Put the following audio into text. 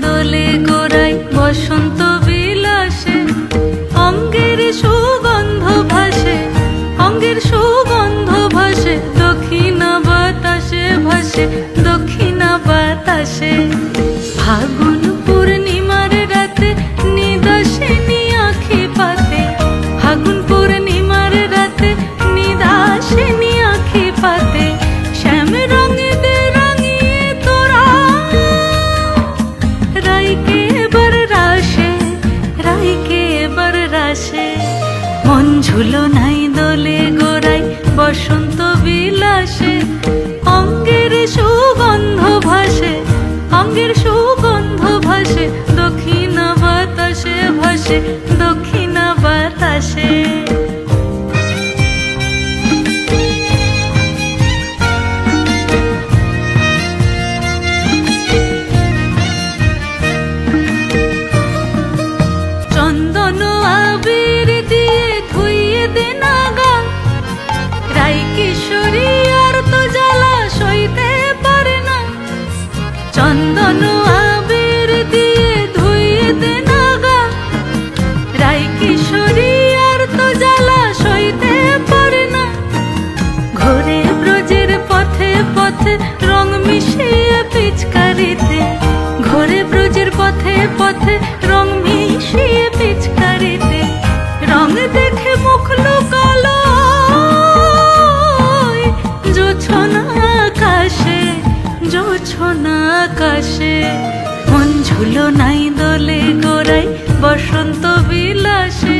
দোলে গোড়ায় বসন্ত বিলাসে, অঙ্গের সুগন্ধ ভাসে, অঙ্গের সুগন্ধ ভাসে, দক্ষিণা বাতাসে ভাসে, দক্ষিণা বাতাসে। ফাগুন পূর্ণিমার রাতে নিদাসিনী আঁখি পাতে, ফাগুন পূর্ণিমার রাতে নিদাসিনী আঁখি পাতে, শ্যাম রঙে দে রাঙিয়ে তোরা রাইকে এবার রাশে, রাইকে এবার রাশে। মন ঝুলো নাই দোলে গোড়ায় বসন্ত বিলাসে, অঙ্গের সুগন্ধ ভাসে, অঙ্গের সুগন্ধ ভাসে, দক্ষিণা বাতাসে ভাসে, দক্ষিণা বাতাসে। চন্দন আবির দিয়ে ধুইয়ে দে নাগা, রাই কিশোরী আর তো জ্বালা সইতে পারে না। চন্দন আবির দিয়ে ধুইয়ে দে নাগা, রাই কিশোরী আর তো জ্বালা সইতে পারে না। ঘোরে ব্রজের পথে পথে রং মিশিয়ে পিচকারিতে, ঘোরে ব্রজের পথে পথে রং মিশিয়ে পিচকারিতে, রং দেখে মুখ লুকালো জোছনা আকাশে, জোছনা আকাশে। মন ঝুলো নাই দোলে গোড়ায় বসন্ত বিলাসে,